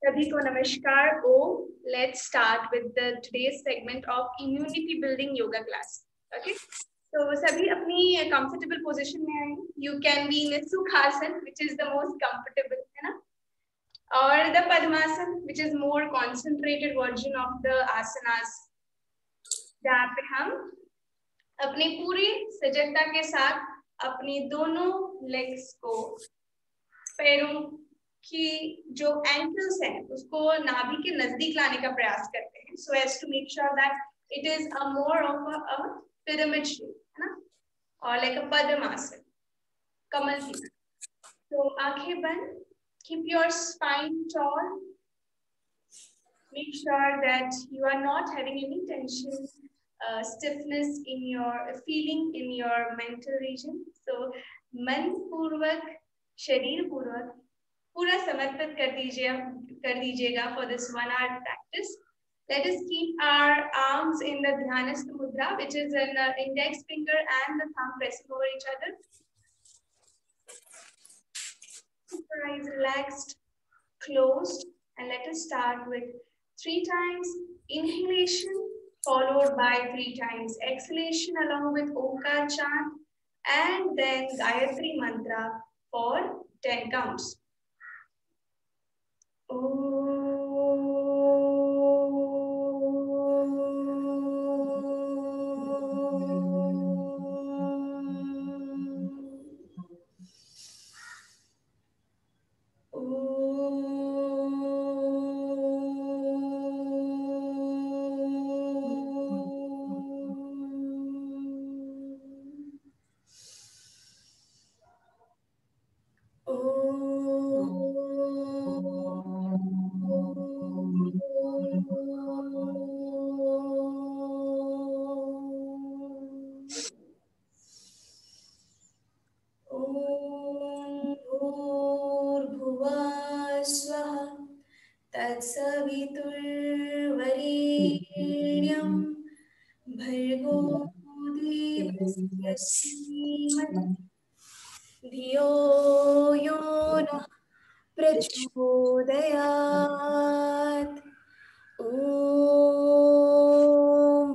सभी को नमस्कार। Let's start with the today's segment of immunity building yoga class. Okay, तो सभी अपनी comfortable position में आए. You can be in a Sukhasana, which is the most comfortable, है ना? और the Padmasana, which is more concentrated version of the asanas. जहाँ पे हम अपनी पूरी सजगता के साथ अपनी दोनों legs को पैरों कि जो एंकल्स हैं उसको नाभि के नजदीक लाने का प्रयास करते हैं so as to make sure that it is a more of a pyramid shape, है ना, और लाइक अ पद्मासन, कमल की तरह। तो आंखें बंद, keep your spine tall, make sure that you are not having any tension, stiffness in your feeling in your mental region. So मन पूर्वक, शरीर पूर्वक पूरा समर्पित कर दीजिएगा for this 1 hour practice. Let us keep our arms in the Dhyanastha Mudra, which is an index finger and the thumb pressing over each other. Keep your eyes relaxed, closed, and let us start with 3 times inhalation followed by 3 times exhalation along with Omkar chant and then Gayatri mantra for 10 counts. तत्सवितुर्वरेण्यं भर्गो देवस्य धीमहि धियो यो नः प्रचोदयात्। ॐ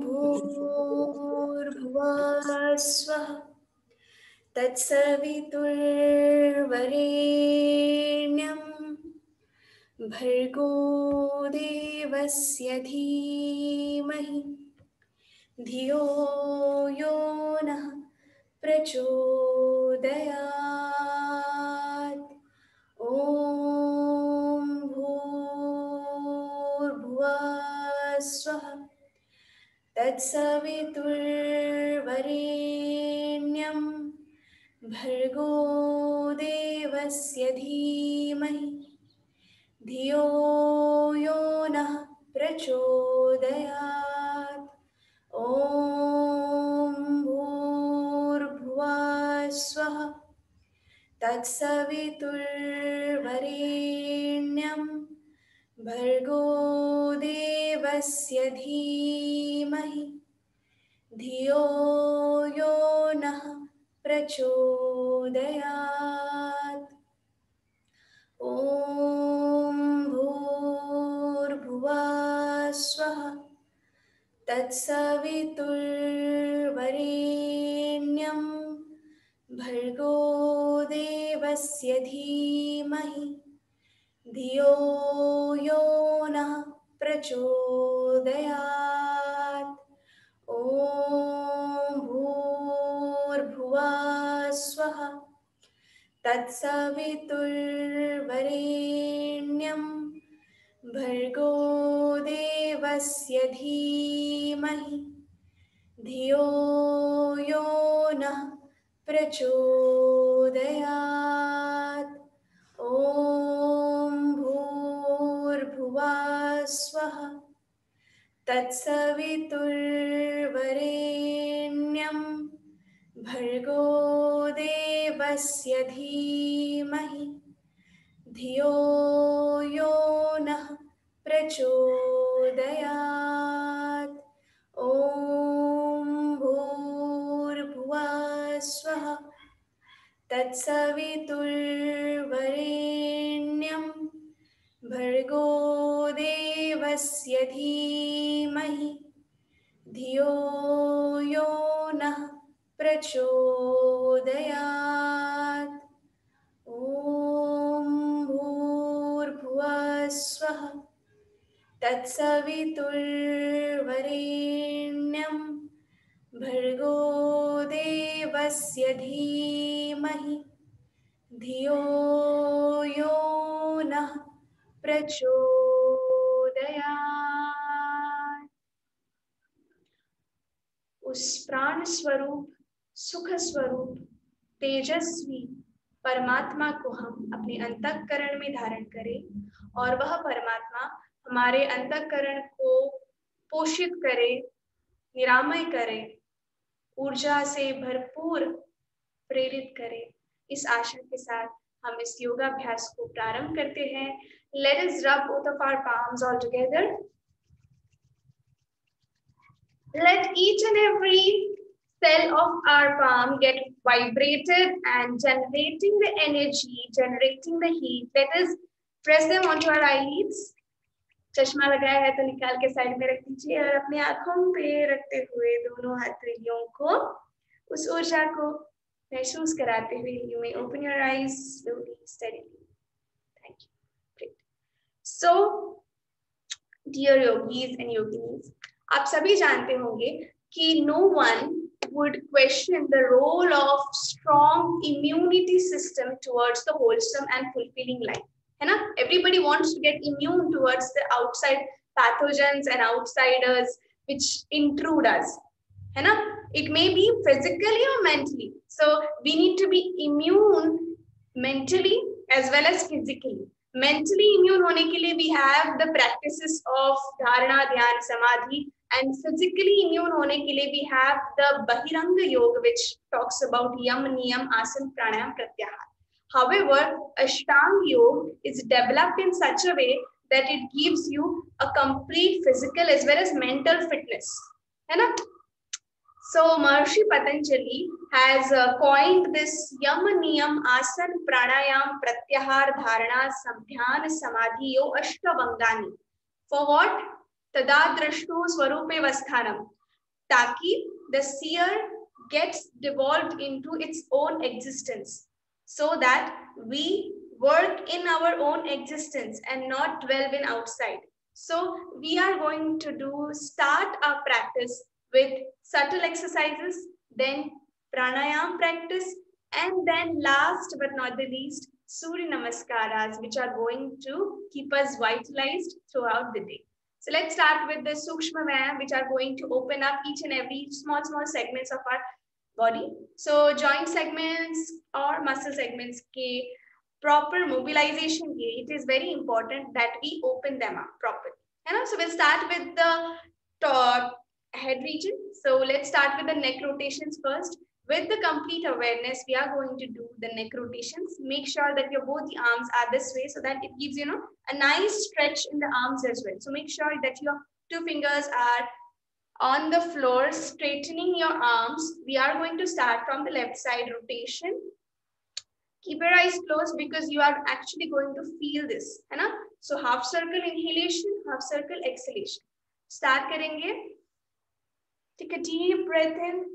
भूर्भुवः स्वः तत्सवितुर्वरेण्यं भर्गो देवस्य धीमहि धियो यो नः प्रचोदयात्। ॐ भूर्भुवः स्वः तत्सवितुर्वरेण्यं भर्गो देवस्य धीमहि धियो यो नः प्रचोदयात्। ॐ भूर्भुवः स्वः तत्सवितुर्वरेण्यं भर्गो देवस्य धीमहि धियो यो नः प्रचोदयात्। ॐ भूर्भुवः स्वः तत्सवितुर्वरेण्यं भर्गो देवस्य धीमहि धियो यो नः प्रचोदयात्। ॐ भूर्भुवः स्वः तत्सवितुर्वरेण्यं भर्गो देवस्य धीमहि धियो यो नः प्रचोदयात्। ॐ भूर्भुवः स्वः तत्सवितुर्वरेण्यं भर्गो देवस्य धीमहि धियो यो नः प्रचोदयात्। ॐ भूर्भुवः स्वः तत्सवितुर्वरेण्यं भर्गो देवस्य धीमहि धियो यो नः प्रचोदयात्। ॐ भूर्भुवः स्वः तत्सवितुर्वरेण्यं भर्गो देवस्य धीमहि धियो यो नः प्रचोदयात्। उस प्राण स्वरूप, सुख स्वरूप, तेजस्वी परमात्मा को हम अपने अंतःकरण में धारण करें और वह परमात्मा हमारे अंतःकरण को पोषित करे, निरामय करे, ऊर्जा से भरपूर प्रेरित करे। इस आशा के साथ हम इस योगाभ्यास को प्रारंभ करते हैं। Let us rub both of our palms all together. Let each and every cell of our palm get vibrated and generating the energy, generating the heat. Let us press them onto our eyelids. चश्मा लगाया है तो निकाल के side में रख दीजिए और अपने आंखों पे रखते हुए दोनों हथेलियों को उस ऊर्जा को महसूस कराते हुए you may open your eyes slowly, steadily. Thank you. Great. So, dear yogis and yoginis, आप सभी जानते होंगे कि no one would question the role of strong immunity system towards the wholesome and fulfilling life. है ना? Everybody wants to get immune towards the outside pathogens and outsiders which intrude us. है ना? It may be physically or mentally. So we need to be immune mentally as well as physically. Mentally immune होने के लिए we have the practices of dharana, dhyan, samadhi, and physically immune होने के लिए we have the bahiranga yoga which talks about yam, niyam, asan, pranayam, pratyahar. However, Ashtanga Yoga is developed in such a way that it gives you a complete physical as well as mental fitness. है ना? So Maharishi Patanjali has coined this Yam, Niyam, Asan, Pranayam, Pratyahar, Dharana, Samdhyana, Samadhi, Yo, Ashtabangani. For what? Tadadrashtu Swarupe Vasthanam. Taki the seer gets devolved into its own existence, so that we work in our own existence and not dwell in outside. So we are going to start our practice with subtle exercises, then pranayam practice, and then last but not the least, Surya Namaskaras, which are going to keep us vitalized throughout the day. So let's start with the Sukshma Vyayam, which are going to open up each and every small segments of our body. So joint segments or muscle segments ke proper mobilization ke it is very important that we open them up properly. So we'll start with the head region. So let's start with the neck rotations first. With the complete awareness, we are going to do the neck rotations. Make sure that your both the arms are this way so that it gives, a nice stretch in the arms as well. So make sure that your two fingers are on the floor, straightening your arms. We are going to start from the left side rotation. Keep your eyes closed because you are actually going to feel this. है ना? So half circle inhalation, half circle exhalation. Start करेंगे. Take a deep breath in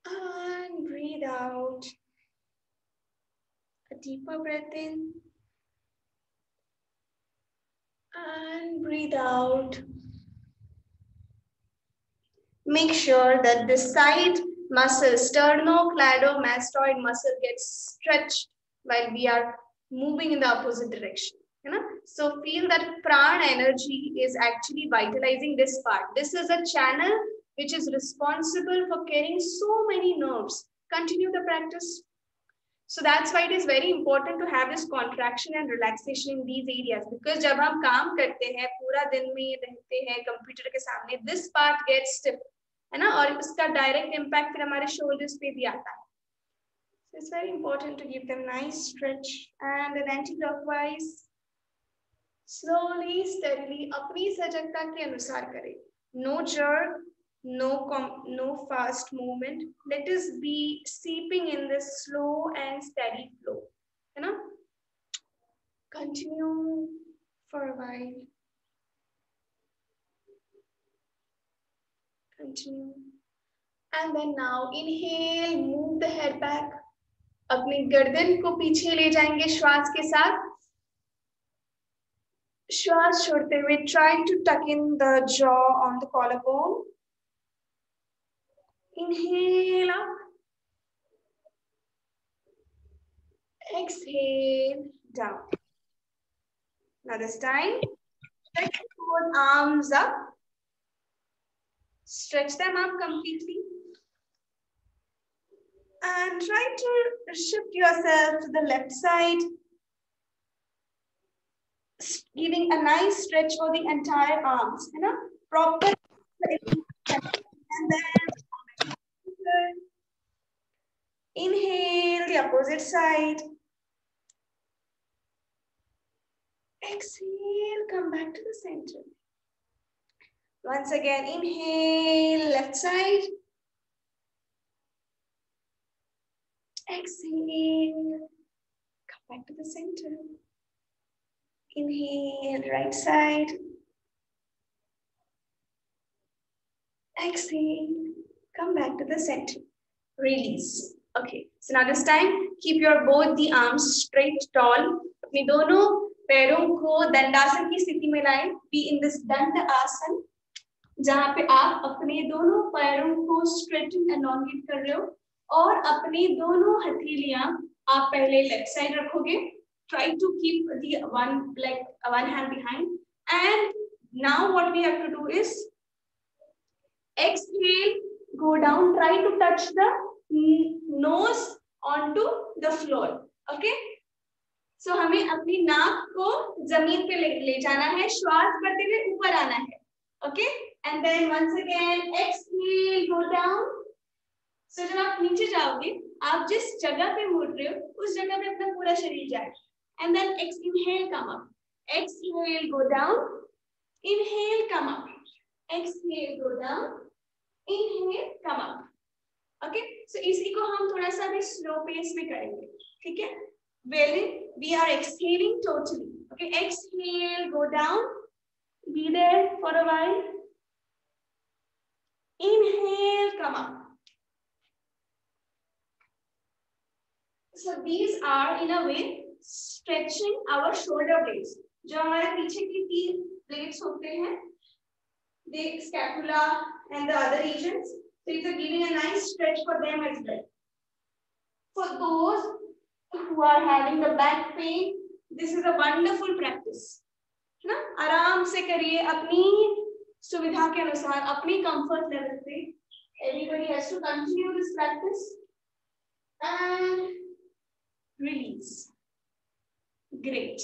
and breathe out. A deeper breath in and breathe out. Make sure that the side muscle, sternocleidomastoid muscle gets stretched while we are moving in the opposite direction. So feel that prana energy is actually vitalizing this part. This is a channel which is responsible for carrying so many nerves. Continue the practice. So that's why it is very important to have this contraction and relaxation in these areas, because जब हम काम करते हैं पूरा दिन में रहते हैं कंप्यूटर के सामने, this part gets stiff, है ना, और उसका direct impact फिर हमारे shoulders पे भी आता है. So it's very important to give them nice stretch and then anti-clockwise, slowly, steadily, अपनी सजगता के अनुसार करें. No jerk, no fast movement. Let us be seeping in this slow and steady flow. Continue for a while. Continue. And then now inhale, move the head back. अपनी गर्दन को पीछे ले जाएंगे श्वास के साथ. श्वास छोड़ते हुए try to tuck in the jaw on the collarbone. Inhale up. Exhale down. Now this time, stretch both arms up. Stretch them up completely. And try to shift yourself to the left side. Giving a nice stretch for the entire arms. You know, proper. And then inhale the opposite side. Exhale, come back to the center. Once again, inhale, left side. Exhale, come back to the center. Inhale, right side. Exhale, come back to the center. Release. Okay, so now this time, keep your both the arms straight, tall. अपने दोनों पैरों को दंडासन की स्थिति में लाएं. Be in this दंड आसन, जहाँ पे आप अपने दोनों पैरों को स्ट्रेचिंग elongate कर रहे हो और अपनी दोनों हथेलियां आप पहले लेफ्ट साइड रखोगे. Try to keep the one hand behind. And now what we have to do is exhale, go down, try to touch the nose onto the floor. Okay? So हमें अपनी नाक को जमीन पे ले जाना है, श्वास करते हुए ऊपर आना है. Okay? And then once again exhale, go down. So जब आप नीचे जाओगे, आप जिस जगह पे मुड़ रहे हो, उस जगह पे अपना पूरा शरीर जाए. And then inhale, come up. Exhale, go down. Inhale, come up. Exhale, go down. Inhale, come up. Okay? So इसी को हम थोड़ा सा भी slow pace में करेंगे. ठीक है? Wherein we are exhaling totally. Okay? Exhale, go down. Be there for a while. Inhale, come up. So these are in a way stretching our shoulder blades. जो हमारे पीछे की 3 blades होते हैं, the scapula and the other regions. So it's giving a nice stretch for them as well. For those who are having the back pain, this is a wonderful practice. ना आराम से करिए अपनी सुविधा के अनुसार, अपनी comfort level पे. Everybody has to continue this practice and release. Great.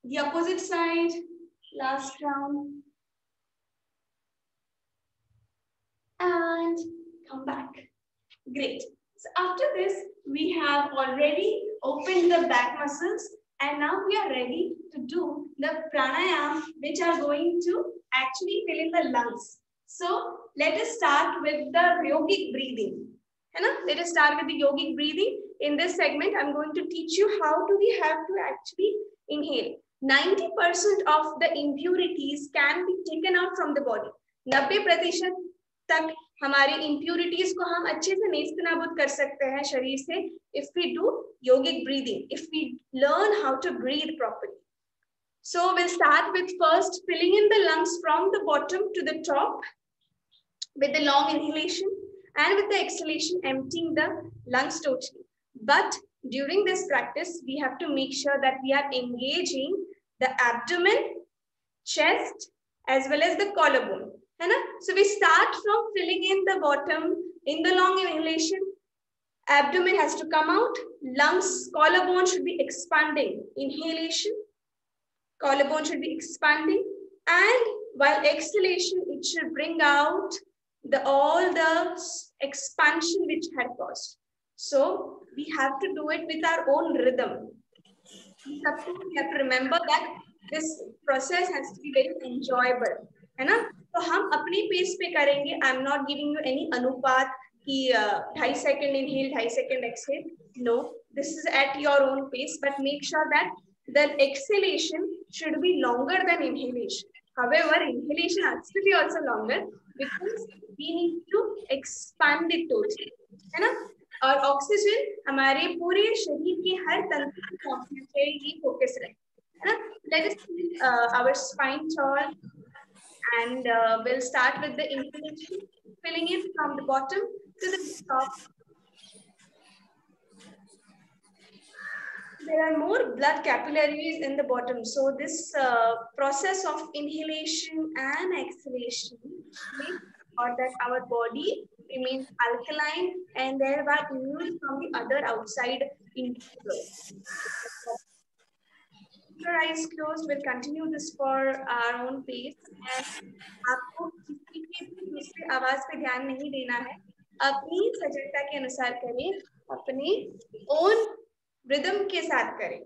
The opposite side, last round. And come back. Great. So after this, we have already opened the back muscles and now we are ready to do the pranayam, which are going to actually fill in the lungs. So let us start with the yogic breathing. Let us start with the yogic breathing. In this segment, I'm going to teach you how do we have to actually inhale. 90% of the impurities can be taken out from the body. 90% तक हमारी impurities को हम अच्छे से नेस्तनाबूद कर सकते हैं शरीर से if we do yogic breathing, if we learn how to breathe properly. So we'll start with first filling in the lungs from the bottom to the top with the long inhalation and with the exhalation emptying the lungs totally. But during this practice, we have to make sure that we are engaging the abdomen, chest, as well as the collarbone. So we start from filling in the bottom in the long inhalation. Abdomen has to come out. Lungs, collarbone should be expanding. Inhalation, collarbone should be expanding. And while exhalation, it should bring out all the expansion which had caused. So we have to do it with our own rhythm. We have to remember that this process has to be very enjoyable. है ना? तो हम अपनी pace पे करेंगे. I'm not giving you any अनुपात. कि 2.5 second inhale 2.5 second exhale. No, this is at your own pace, but make sure that the exhalation should be longer than inhalation. However, inhalation has to be also longer because we need to expand it totally, है ना. और oxygen हमारे पूरे शरीर के हर तंत्र में पहुंचना चाहिए, ये फोकस रहे, है ना. Let us keep our spine tall and we'll start with the inhalation, filling it from the bottom to the top. There are more blood capillaries in the bottom, so this process of inhalation and exhalation makes sure that our body remains alkaline and thereby immune from the other outside intruders. Keep your eyes closed. We'll continue this for our own pace. And आपको किसी के भी दूसरी आवाज पे ध्यान नहीं देना है, अपनी सजगता के अनुसार करें, अपने own rhythm के साथ करें.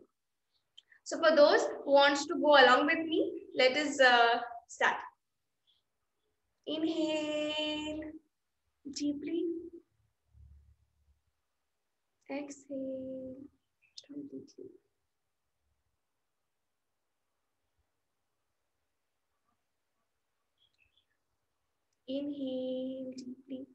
So for those who wants to go along with me, let us start. Inhale deeply. Exhale completely. Inhale deeply.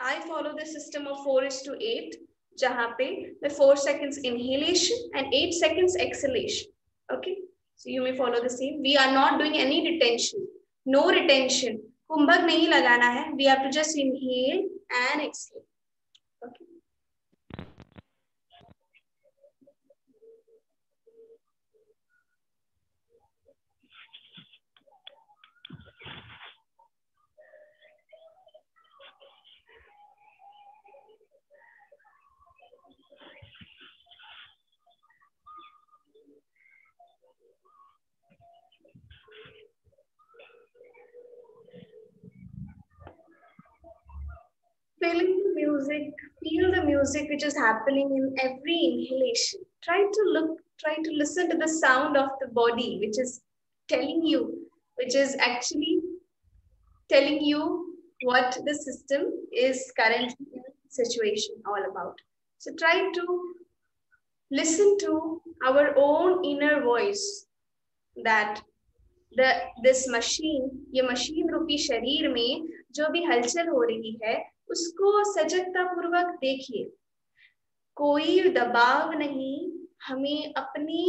I follow the system of 4:8, जहाँ पे the 4 seconds inhalation and 8 seconds exhalation. Okay, so you may follow the same. We are not doing any retention, no retention. कुंभक नहीं लगाना है. We have to just inhale and exhale. Okay. Feeling the music, feel the music which is happening in every inhalation. Try to listen to the sound of the body, which is telling you, which is actually telling you what the system is currently in situation all about. So try to listen to our own inner voice that this machine, ये machine रूपी शरीर में जो भी हलचल हो रही है, उसको सजगता पूर्वक देखिए. कोई दबाव नहीं, हमें अपनी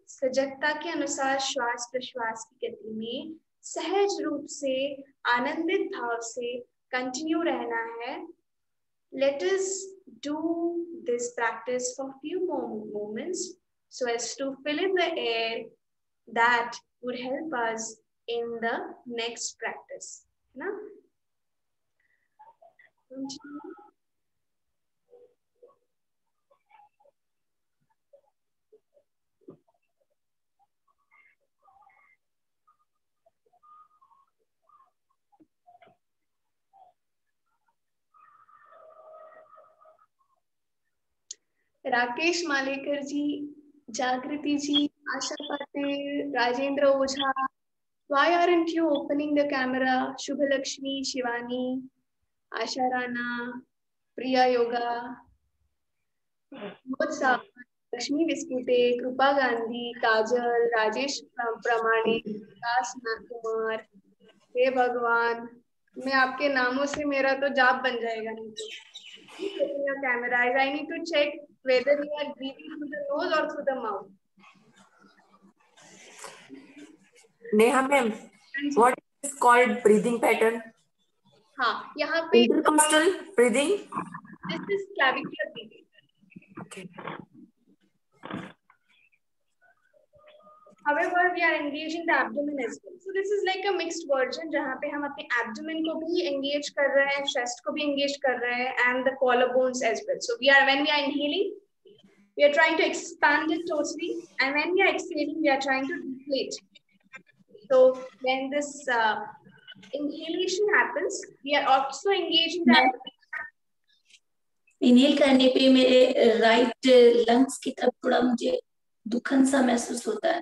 सजगता के अनुसार श्वास प्रश्वास की गति में सहज रूप से आनंदित भाव से कंटिन्यू रहना है. Let us do this practice for few more moments so as to fill in the air that would help us in the next practice. Na? Rakesh Malekar जी, जागृति जी, आशा पाटिल, राजेंद्र ओझा, why aren't you opening the camera? Shubhalakshmi, Shivani, Asha Rana, Priya Yoga, Lakshmi Viskute, Krupa Gandhi, Kajal, Rajesh Pramani, Vikas Kumar. हे भगवान, मैं आपके नामों से मेरा तो जाप बन जाएगा. नहीं तो open your camera eyes. I need to check whether you are breathing through the nose or through the mouth. Neha ma'am, what is called breathing pattern? हाँ, यहाँ पे intercostal breathing. This is clavicular breathing. Okay. However, we are engaging the abdomen as well. So this is like a mixed version, जहाँ पे हम अपने abdomen को भी engage कर रहे हैं, chest को भी engage कर रहे हैं, and the collarbones as well. So when we are inhaling, we are trying to expand it totally, and when we are exhaling, we are trying to deflate. So when this inhalation happens, we are also engaging the inhale करने पे मेरे right lungs की तरफ थोड़ा मुझे दुखन सा महसूस होता है।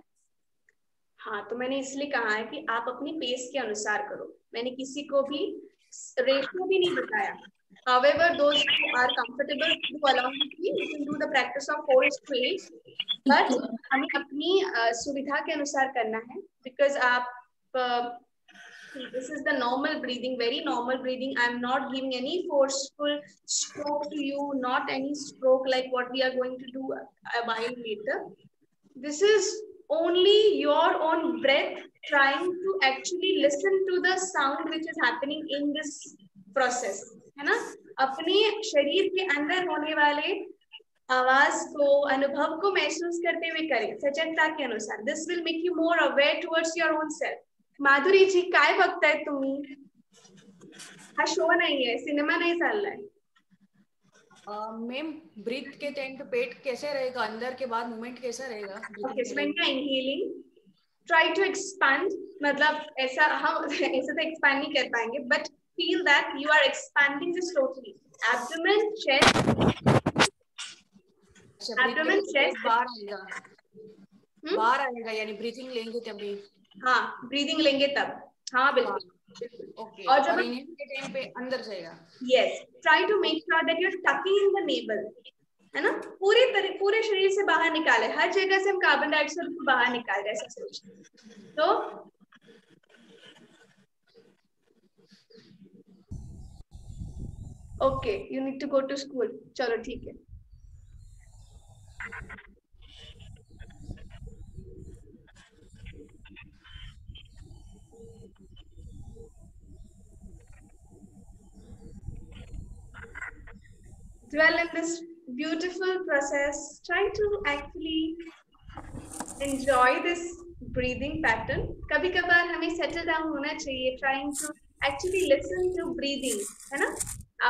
हाँ, तो मैंने इसलिए कहा है कि आप अपनी पेस के अनुसार करो। मैंने किसी को भी रेशियो भी नहीं बताया। However, those who are comfortable to along with me, you can do the practice of 4:8, but हमें अपनी सुविधा के अनुसार करना है, because आप this is the normal breathing, very normal breathing. I'm not giving any forceful stroke to you, not any stroke like what we are going to do a while later. This is only your own breath trying to actually listen to the sound which is happening in this process, है ना? अपने शरीर के अंदर होने वाले आवाज को, अनुभव को महसूस करते हुए करें सजगता के अनुसार. This will make you more aware towards your own self. माधुरी जी, काय बघताय तुम्ही? हा शो नाही आहे, सिनेमा नाही चाललाय. मैम ब्रीथ के टाइम पे पेट कैसे रहेगा, अंदर के बाद मूवमेंट कैसा रहेगा? Okay, so when you're inhaling, try to expand. मतलब ऐसा हम ऐसे तो expand नहीं कर पाएंगे, but feel that you are expanding this totally. Abdomen, chest, abdomen, chest. बाहर आएगा यानी ब्रीथिंग लेंगे तभी. हाँ, ब्रीदिंग लेंगे तब. हाँ, बिल्कुल. ओके. और जब इनहेल के टाइम पे अंदर जाएगा. Yes, try to make sure that you're tucking in the navel. है ना? पूरे शरीर से बाहर निकाले. हर जगह से हम कार्बन डाइऑक्साइड को बाहर निकाल रहे हैं, ऐसा सोचिए. तो okay, you need to go to school. चलो ठीक है. Dwell in this beautiful process. Try to actually enjoy this breathing pattern. कभी कभार हमें settle down होना चाहिए. Trying to actually listen to breathing, है ना?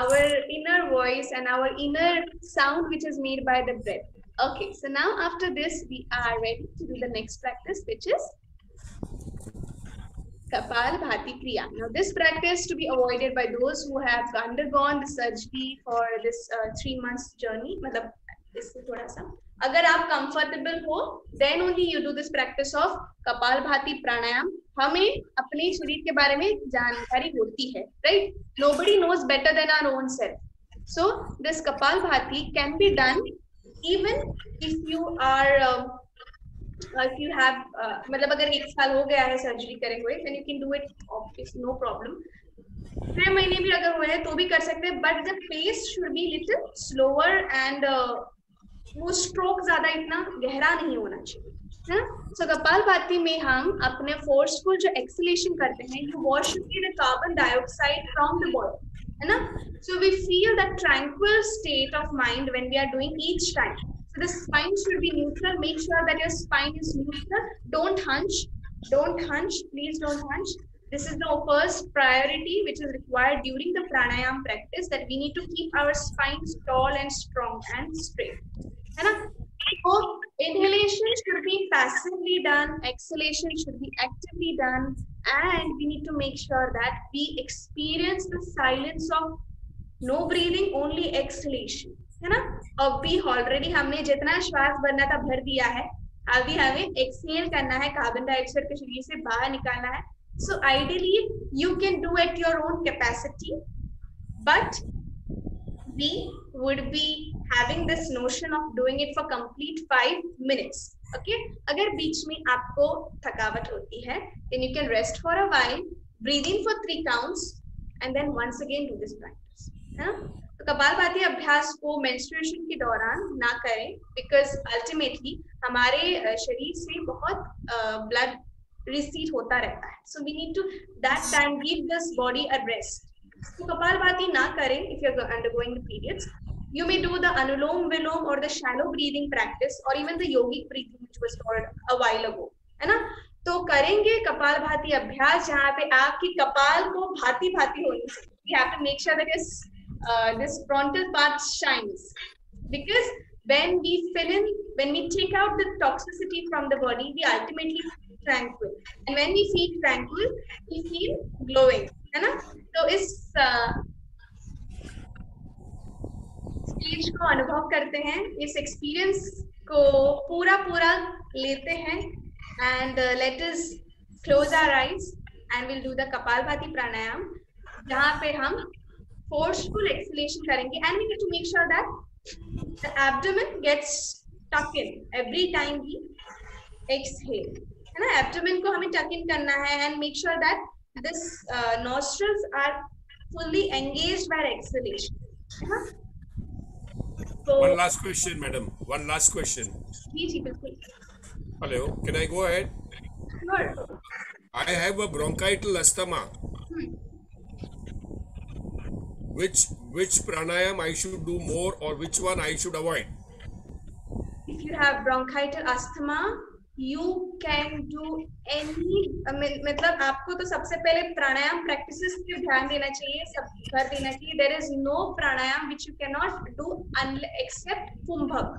Our inner voice and our inner sound which is made by the breath. Okay, so now after this we are ready to do the next practice, which is Kapalbhati Kriya. Now this practice to be avoided by those who have undergone the surgery for this 3 months journey. मतलब इससे थोड़ा सा अगर आप comfortable हो, then only you do this practice of Kapalbhati Pranayam. हमें अपने शरीर के बारे में जानकारी होती है, right? Nobody knows better than our own self. So this Kapalbhati can be done even if you are if you have मतलब अगर 1 साल हो गया है सर्जरी करे हुए, then you can do it, obviously no problem. 6 महीने भी अगर हुए हैं तो भी कर सकते हैं, but the pace should be little slower and वो stroke ज्यादा इतना गहरा नहीं होना चाहिए, है ना? So कपालभाति में हम अपने forceful जो exhalation करते हैं, you wash away the carbon dioxide from the body, है ना? So we feel that tranquil state of mind when we are doing each time. So the spine should be neutral. Make sure that your spine is neutral. Don't hunch. Don't hunch. Please don't hunch. This is the first priority which is required during the pranayam practice, that we need to keep our spines tall and strong and straight. है ना? So inhalation should be passively done. Exhalation should be actively done. And we need to make sure that we experience the silence of no breathing, only exhalation. है ना? अभी already हमने जितना श्वास भरना था भर दिया है, अभी हमें एक्सहेल करना है, कार्बन डाइऑक्साइड के शरीर से बाहर निकालना है. So ideally you can do at your own capacity, but we would be having this notion of doing it for complete 5 minutes. Okay, अगर बीच में आपको थकावट होती है, then you can rest for a while, breathe in for 3 counts, and then once again do this practice. है ना? तो कपालभाति अभ्यास को मेंस्ट्रुएशन के दौरान ना करें, बिकॉज अल्टीमेटली हमारे शरीर से बहुत ब्लड रिसीट होता रहता है. So we need to that time give this body a rest. तो कपालभाति ना करें if you are undergoing the periods. You may do the Anulom Vilom or the shallow breathing practice, or even the yogic breathing which was told a while ago, है ना? तो करेंगे कपालभाति अभ्यास जहाँ पे आपकी कपाल को भांति भांति होनी चाहिए. You have to make sure that this frontal part shines, because when we take out the toxicity from the body, we ultimately feel tranquil, and when we feel tranquil, we feel glowing, है ना? तो इस stage को अनुभव करते हैं, इस experience को पूरा पूरा लेते हैं and let us close our eyes and will do the Kapalbhati pranayama, जहाँ पे हम फोर्सफुल एक्सलेशन करेंगे and we need to make sure that the abdomen gets tuck in every time we exhale, है ना। एब्डोमेन को हमें टक इन करना है and make sure that this nostrils are fully engaged by exhalation. So, one last question, madam. One last question. जी बिल्कुल. Hello, can I go ahead? Sure. I have a bronchial asthma. Which pranayam I should do more, or which one I should avoid? If you have bronchial asthma, you can do any, मतलब आपको तो सबसे पहले प्राणायाम practices पे ध्यान देना चाहिए, सब कर देना चाहिए. There is no pranayam which you cannot do except kumbhak.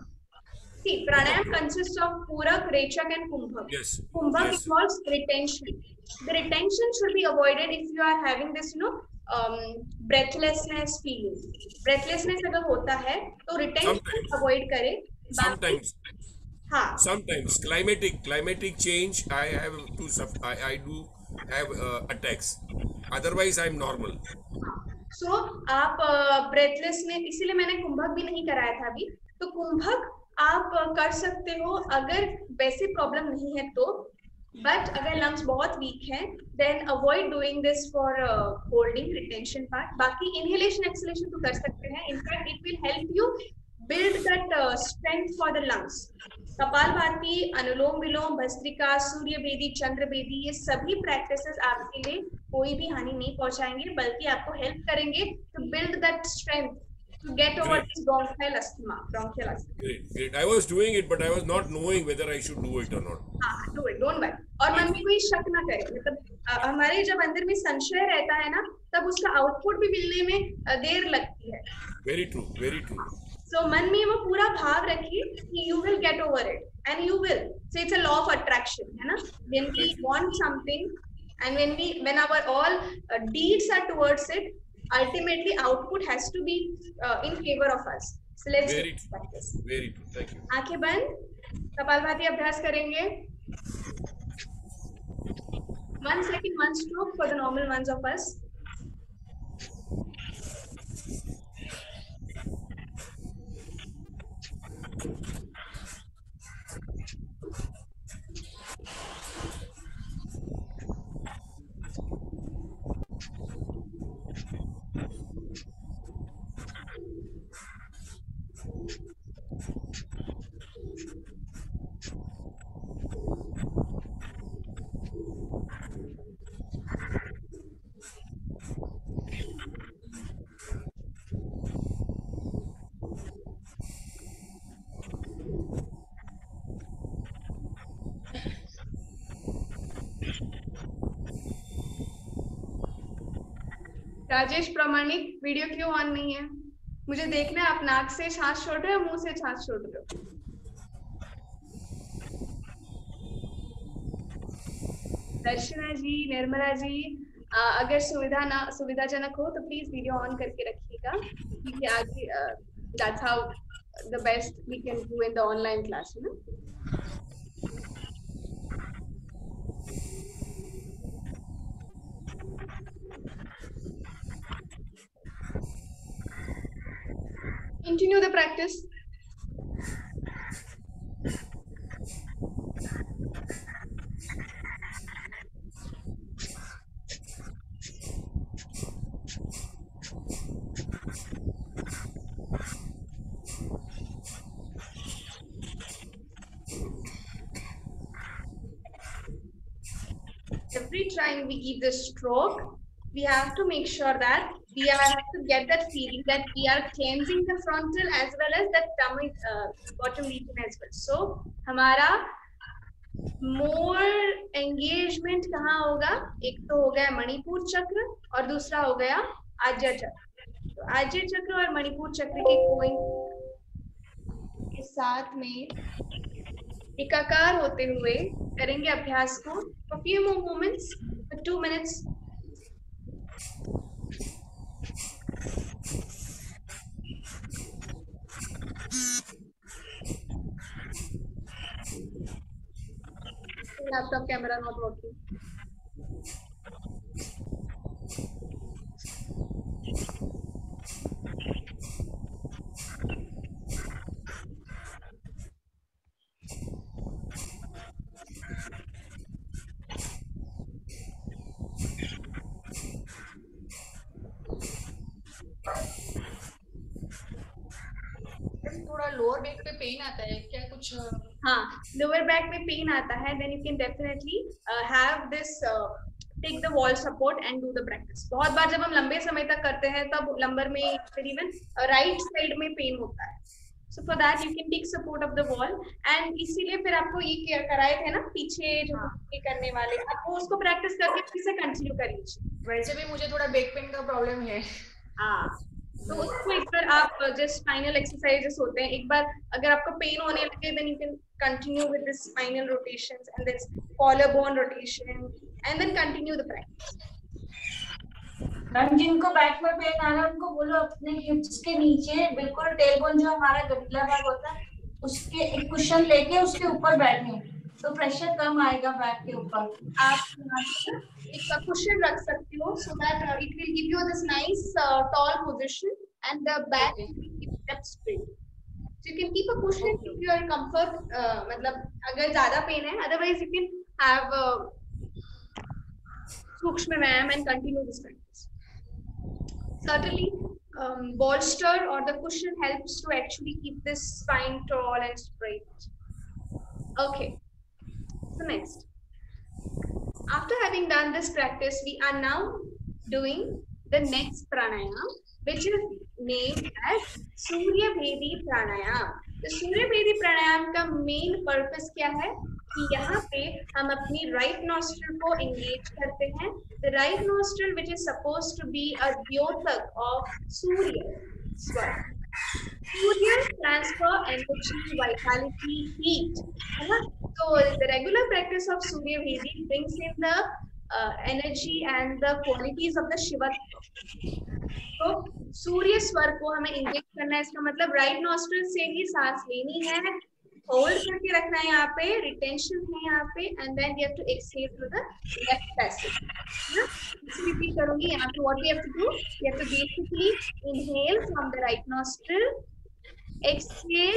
See, pranayam consists of purak, rechak and kumbhak. Yes. Kumbhak Yes. involves retention. The retention should be avoided if you are having this, breathlessness feeling. Breathlessness अगर होता है तो retention avoid करें. Sometimes climatic change, I have to I do have attacks. Otherwise I'm normal. So आप breathless में, इसीलिए मैंने कुंभक भी नहीं कराया था अभी. तो कुंभक आप कर सकते हो अगर वैसे प्रॉब्लम नहीं है तो, बट अगर लंग्स बहुत वीक हैं then avoid doing this for holding retention part. बाकी इनहेलेशन एक्सहेलेशन तो कर सकते हैं. In fact it will help you build that strength for the lungs. Kapalbhati, Anulom Vilom, Bhastrika, Surya Bhedi, Chandra भेदी, ये सभी प्रैक्टिसेस आपके लिए कोई भी हानि नहीं पहुंचाएंगे, बल्कि आपको हेल्प करेंगे to build that strength to get over this bronchial asthma. Great. I was doing it, but I was not knowing whether I should do it or not. हाँ, do it, don't worry. और मन में कोई शक ना करे. मतलब हमारे जब अंदर में संशय रहता है ना, तब उसका आउटपुट भी मिलने में देर लगती है. Very true. So मन में वो पूरा भाव रखिए कि you will get over it and you will. So it's a law of attraction, है ना. When we want something and when our all deeds are towards it, ultimately output has to be in favor of us. So let's practice. Very true. Thank you. आंखें बंद, कपालभाति अभ्यास करेंगे. 1 second, 1 stroke for the normal ones of us. Rajesh प्रमाणिक, video क्यों on नहीं है? मुझे देखना है आप नाक से सांस छोड़ रहे हो, मुंह से सांस छोड़ रहे हो. दर्शना जी, निर्मला जी, अगर सुविधाजनक हो तो प्लीज वीडियो ऑन करके रखिएगा, क्योंकि आगे that's how the best we can do in the online class, है ना. Continue the practice. Every time we give the stroke, we have to make sure that we have to get that feeling that we are cleansing the frontal as well as the tummy, bottom region as well. So हमारा more engagement कहाँ होगा? एक तो हो गया मणिपुर चक्र और दूसरा हो गया आज्य चक्र. तो आज्य चक्र और मणिपुर चक्र के कोई के साथ में एकाकार होते हुए करेंगे अभ्यास को. For few more moments, for 2 minutes. Laptop camera not working. थोड़ा लोअर बैक पे पेन आता है क्या कुछ? हाँ, लोअर बैक में पेन आता है, then you can definitely have this take the wall support and do the practice. बहुत बार जब हम लंबे समय तक करते हैं तब लंबर में तकरीबन राइट साइड में पेन होता है. So for that you can take support of the wall and इसीलिए फिर आपको ये कराए थे ना पीछे जो ये करने वाले, आपको उसको प्रैक्टिस करके फिर से कंटिन्यू करिए. वैसे भी मुझे थोड़ा बैक पेन का प्रॉब्लम है. हाँ, तो उसको एक बार आप जस्ट स्पाइनल एक्सरसाइजेस होते हैं, एक बार अगर आपको पेन होने लगे then you can continue with this spinal rotations and this collarbone rotation and then continue the practice. Ma'am जिनको बैक में पेन आ रहा है उनको बोलो अपने हिप्स के नीचे बिल्कुल टेलबोन जो हमारा गठिया भाग होता है उसके एक कुशन लेके उसके ऊपर बैठे तो प्रेशर कम आएगा बैक के ऊपर. आप एक कुशन रख सकते हो so that it will give you this nice tall position and the back will keep kept straight. So you can keep a cushion if you are comfort, मतलब अगर ज्यादा पेन है, otherwise you can have सूक्ष्म व्यायाम and continue this practice. Certainly, bolster or the cushion helps to actually keep this spine tall and straight. Okay, so next. After having done this practice, we are now doing the next pranayama, which is named as Surya Bhedi Pranayam. The Surya Bhedi Pranayam का main purpose क्या है कि यहाँ पे हम अपनी right nostril को engage करते हैं. The right nostril, which is supposed to be a द्योतक of Surya Swar. Surya stands for energy, vitality, heat. So the regular practice of Surya Bhedi brings in the energy and the qualities of the Shiva. तो सूर्य स्वर को हमें inject करना है, इसका मतलब right nostril से ही सांस लेनी है, होल्ड करके रखना है यहाँ पे, रिटेंशन है यहाँ पे, and then we have to exhale through the left passage. ना इसे रिपीट करूंगी. यहाँ पे what we have to do, we have to basically inhale from the right nostril, exhale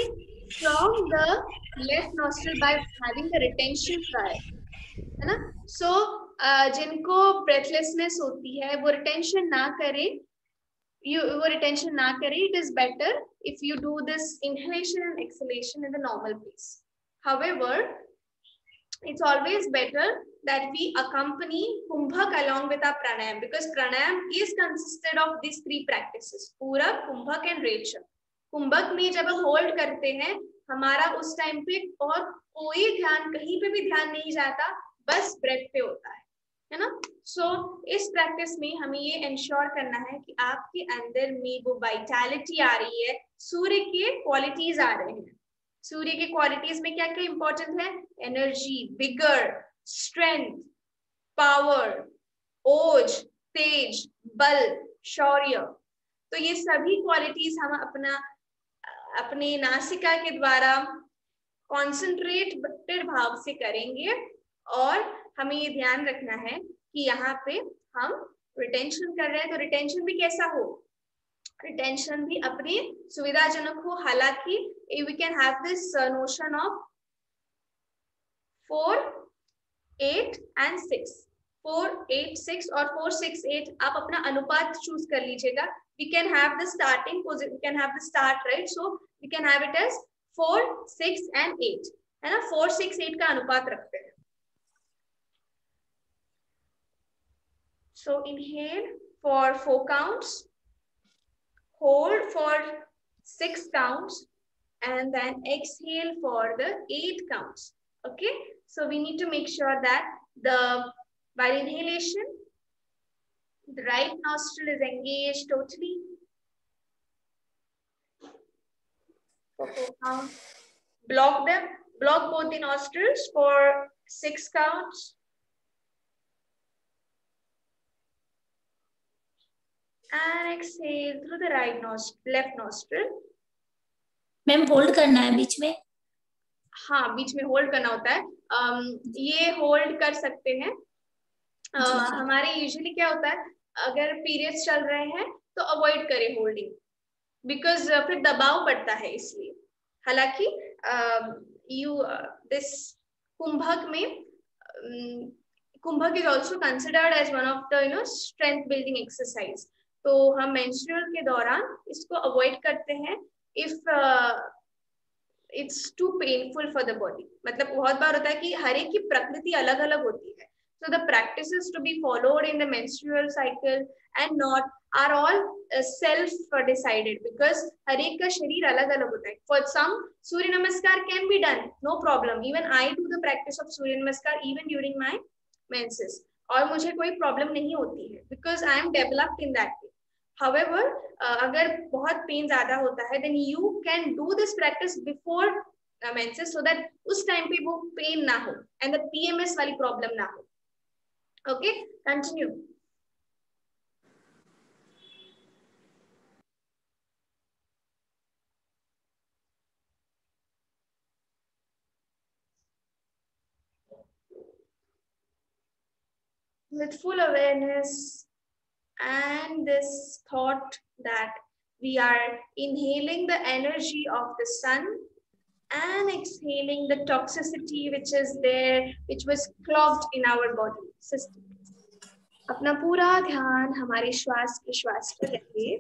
from the left nostril by having the retention prior, है ना. सो जिनको breathlessness होती है वो रिटेंशन ना करें, वो रिटेंशन ना करें. It is better if you do this inhalation and exhalation in the normal pace. However, it's always better that we accompany Kumbhak along with our pranayam, because pranayam is consisted of these three practices, Purak, Kumbhak and Recha. कुंभक में जब हम hold करते हैं हमारा उस time पे और कोई ध्यान कहीं पे भी ध्यान नहीं जाता, बस ब्रेथ पे होता है ना. सो इस प्रैक्टिस में हमें ये इंश्योर करना है कि आपके अंदर में वो वाइटैलिटी आ रही है, सूर्य के क्वालिटीज आ रहे हैं. सूर्य के क्वालिटीज में क्या क्या इंपॉर्टेंट है? एनर्जी, विगर, स्ट्रेंथ, पावर, ओज, तेज, बल, शौर्य. तो ये सभी क्वालिटीज हम अपने नासिका के द्वारा कॉन्सेंट्रेटेड भाव से करेंगे. और हमें ये ध्यान रखना है कि यहाँ पे हम रिटेंशन कर रहे हैं, तो रिटेंशन भी कैसा हो, रिटेंशन भी अपनी सुविधाजनक हो. हालांकि we can have this notion of 4, 8 and 6. 4, 8, 6 और 4, 6, 8 आप अपना अनुपात चूज कर लीजिएगा. We can have the starting position, we can have the start, right? So we can have it as 4, 6 and 8, है ना. 4, 6, 8 का अनुपात रखते हैं. So inhale for 4 counts, hold for 6 counts, and then exhale for the 8 counts. Okay, so we need to make sure that while inhalation, the right nostril is engaged totally. For 4 counts. Block both the nostrils for 6 counts. And exhale through the left nostril. Ma'am hold करना है बीच में? हाँ, बीच में hold करना होता है. ये hold कर सकते हैं। हमारे यूजुअली क्या होता है, अगर पीरियड्स चल रहे हैं तो अवॉइड करें होल्डिंग, बिकॉज फिर दबाव पड़ता है इसलिए। हालांकि दिस कुंभक में kumbhak is also considered as one of the strength building exercise. तो हम मेंस्ट्रुअल के दौरान इसको अवॉइड करते हैं if it's too painful for the body. मतलब बहुत बार होता है कि हर एक की प्रकृति अलग अलग होती है, so the practices to be followed in the menstrual cycle and not are all self decided, because हर एक का शरीर अलग अलग होता है। For some सूर्य नमस्कार can be done, no problem, even I do the practice of सूर्य नमस्कार even during my menses, और मुझे कोई प्रॉब्लम नहीं होती है because I am developed in that way. However, अगर बहुत पेन ज्यादा होता है then you can do this practice before menses so that उस टाइम पे वो पेन ना हो and the PMS वाली प्रॉब्लम ना हो। Okay, continue. With full awareness and this thought that we are inhaling the energy of the sun and exhaling the toxicity which is there, which was clogged in our body system. अपना पूरा ध्यान हमारे श्वास के श्वास पर रखिए।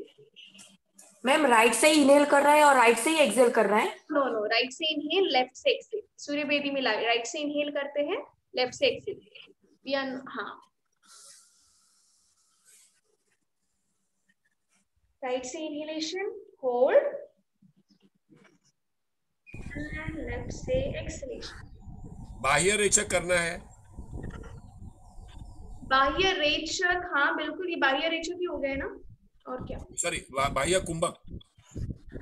Ma'am right से इनहेल कर रहा है और राइट से ही एक्सहेल कर रहा है? नो नो, राइट से इनहेल, लेफ्ट से एक्सहेल। सूर्य बेदी में राइट से इनहेल करते हैं, लेफ्ट से एक्सहेल। हाँ, राइट से इनहेलेशन, होल्ड, एंड लेफ्ट से एक्सहेलेशन। बाह्य रेचक करना है। बाह्य रेचक, हाँ बिल्कुल, ये बाह्य रेचक ही हो गए ना, और क्या? सॉरी, बाह्य कुंभक।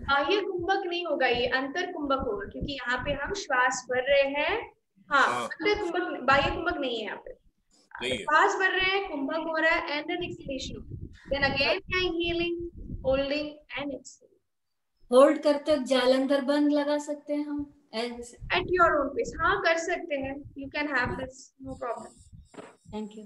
बाह्य कुंभक नहीं होगा, ये अंतर कुंभक होगा, क्योंकि यहाँ पे हम श्वास भर रहे हैं। हाँ, अंतर कुंभक, बाह्य कुंभक नहीं है यहाँ पे। श्वास भर रहे हैं, कुंभक हो रहा है, and then exhalation, then again inhaling, holding and exhaling. Hold करते वक्त जालंधर बंद लगा सकते हैं हम एट योर ओन पेस। हाँ, कर सकते हैं, you can have this, no problem. Thank you.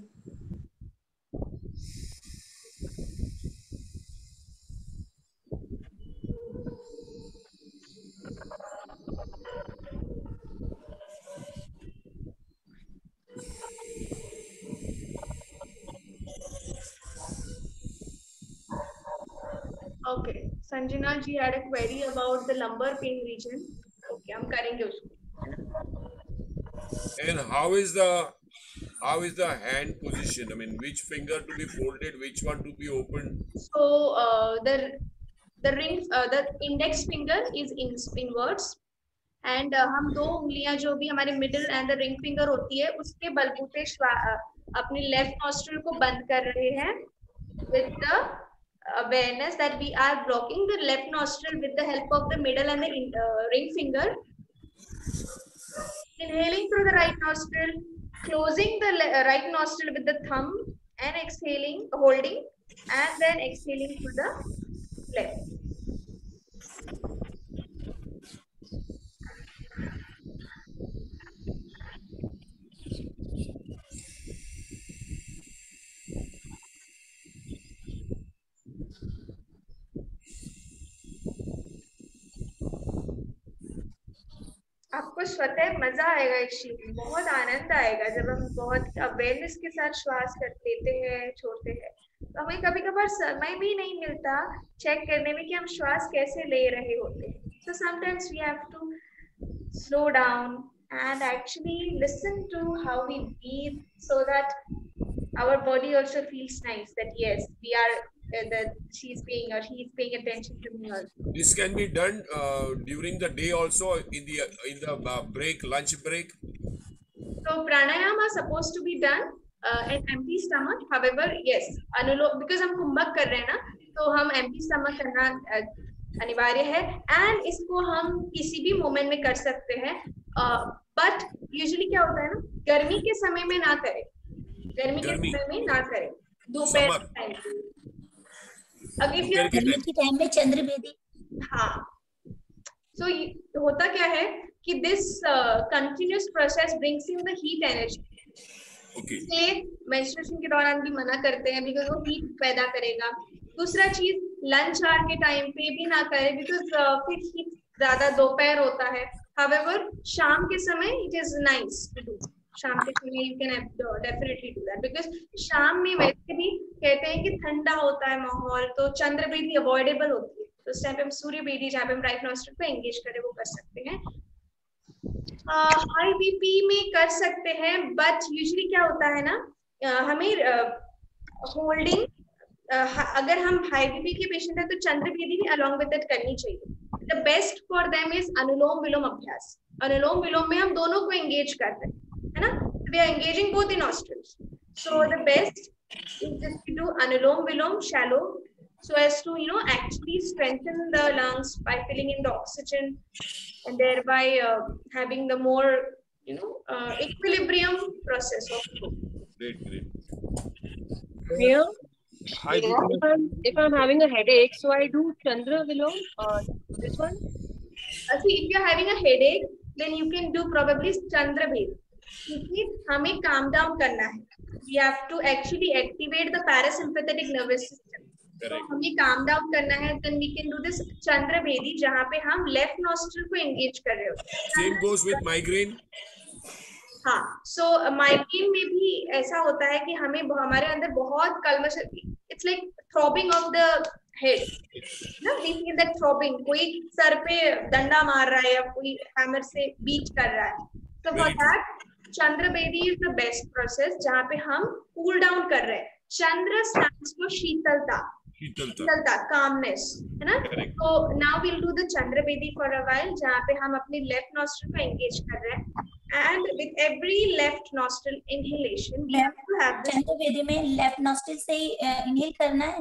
Okay, Sanjana ji had a query about the lumbar pain region. Okay, हम करेंगे उसको। And how is the hand position? I mean, which finger to be folded, which one to be opened? So the ring, the index finger is inwards, and हम दो उंगलियां जो भी हमारे middle and the ring finger होती है उसके बलबूते अपनी लेफ्ट नॉस्ट्रिल को बंद कर रहे हैं with the awareness that we are blocking the left nostril with the help of the middle and the ring finger. Inhaling through the right nostril, closing the right nostril with the thumb, and exhaling, holding, and then exhaling through the left. आपको स्वतः मजा आएगा इस चीज में, बहुत आनंद आएगा जब हम बहुत अवेयरनेस के साथ श्वास कर लेते हैं, छोड़ते हैं। तो हमें कभी कभार समय भी नहीं मिलता चेक करने में कि हम श्वास कैसे ले रहे होते हैं। So sometimes we have to slow down and actually listen to how we breathe so that our body also feels nice that yes, we are that she's paying or he is paying attention to me also. This can be done during the day also, in the break, lunch break. So pranayama are supposed to be done at empty stomach. However, yes, anulom, because हम कुंभक कर रहे हैं ना, तो हम empty stomach करना अनिवार्य है, and इसको हम किसी भी मोमेंट में कर सकते हैं। बट यूजुअली क्या होता है ना, गर्मी के समय में ना करें, गर्मी के समय में ना करें, दोपहर के टाइम पे। अगर गर्मी के टाइम में चंद्र बेदी। हाँ, so होता क्या है, कि this continuous process brings in the heat energy. Okay. इसलिए menstruation के दौरान भी मना करते हैं because वो heat पैदा करेगा. दूसरा चीज लंच आवर के टाइम पे भी ना करें because फिर heat ज्यादा दोपहर होता है. However, शाम के समय it is nice to do. शाम के समय you can definitely do that because शाम में वैसे भी कहते हैं कि ठंडा होता है माहौल, तो चंद्र बेदी अवॉइडेबल होती है. तो उस टाइम पे हम सूर्य बेदी जहाँ पे हम राइट नॉस्ट्रल पे एंगेज करें वो कर सकते हैं. हाई बीपी में कर सकते हैं, बट यूजुअली क्या होता है ना, हमें होल्डिंग अगर हम हाई बीपी के पेशेंट है तो चंद्र बेदी भी अलॉन्ग विद दैट करनी चाहिए. The best for them is Anulom Vilom abhyas. Anulom विलोम में हम दोनों को एंगेज करते हैं, है ना. We are engaging both the nostrils. So the best is just to do Anulom Vilom shallow so as to actually strengthen the lungs by filling in the oxygen and thereby having the more equilibrium process of growth. Great. Yeah. Hi. If I'm having a headache, so I do Chandra Vilom. This one. See, if you're having a headache, then you can do probably Chandra Bhed. क्योंकि हमें calm down करना है. We have to actually activate the parasympathetic nervous system. तो हमें calm down करना है, then we can do this Chandra Bhedi जहाँ पे हम left nostril को engage कर रहे होते हैं. Same goes with migraine. हाँ, so migraine में भी ऐसा होता है कि हमें हमारे अंदर बहुत कलमश, it's like throbbing of the head, ना, we feel that throbbing, कोई सर पे डंडा मार रहा है या कोई हैमर से बीट कर रहा है. So for that, Chandra Bhedi is the best process जहाँ पे हम cool down कर रहे हैं. Chandra stands for शीतलता, calmness, है ना. So now we'll do the Chandra Bhedi for a while जहाँ पे हम अपने left nostril को engage कर रहे हैं. And with every left nostril inhalation, we have to have this. चंद्र बेदी में लेफ्ट नॉस्ट्रिल से इनहेल करना है.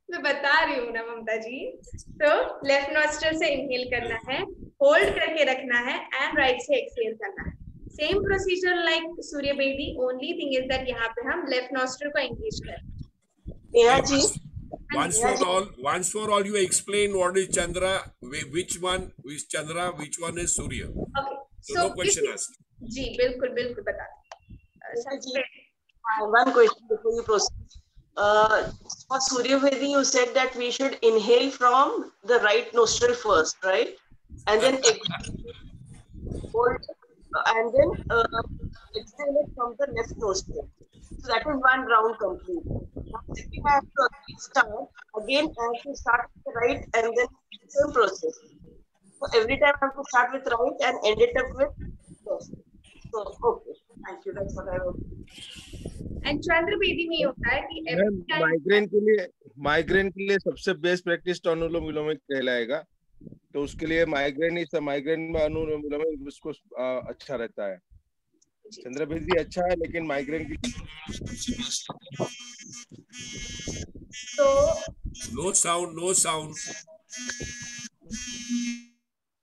मैं बता रही हूँ ना ममता जी. तो लेफ्ट नॉस्ट्रिल से इनहेल करना है, होल्ड करके रखना है, एंड राइट से एक्सहेल करना है. Same procedure like Surya Bedi, only thing is that यहाँ पे हम लेफ्ट नॉस्ट्रिल को एंगेज करें. Once for all, you explain what is Chandra, which one is Chandra, which one is Surya. Okay. So no question asked. जी बिल्कुल बिल्कुल बता दें. One question before you proceed. For Surya Vedi, you said that we should inhale from the right nostril first, right? And then hold, and then exhale it from the left nostril. So that is one round complete. Now, second, I have to start again. I have to start with the right, and then same process. So every time I have to start with right and end it up with left. So okay, thank you. That's what I want. And Chandra Bhedi में होता है कि migraine के लिए सबसे best practice तो अनुलोम विलोम कहलाएगा. तो उसके लिए माइग्रेन में अनुलोम विलोम उसको अच्छा रहता है. चंद्र बेदी अच्छा है, लेकिन माइग्रेन के तो No sound.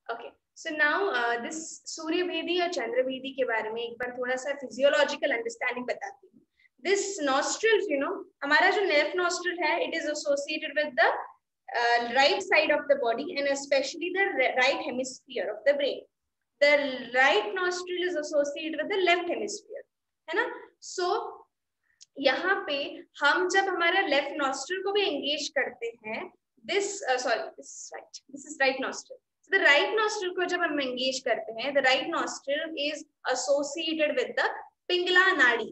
Okay, so now this सूर्य भेदी और चंद्र भेदी के बारे में एक बार थोड़ा सा फिजियोलॉजिकल अंडरस्टैंडिंग बताती हूँ. This nostrils, हमारा जो लेफ्ट nostril है, it is associated with the right side of the body and especially the right hemisphere of the brain. The right nostril is associated with the left hemisphere, है ना. So यहाँ पे हम जब हमारा लेफ्ट nostril को भी engage करते हैं, this is right nostril. So the right nostril को जब हम engage करते हैं, the right nostril is associated with the Pingala नाड़ी.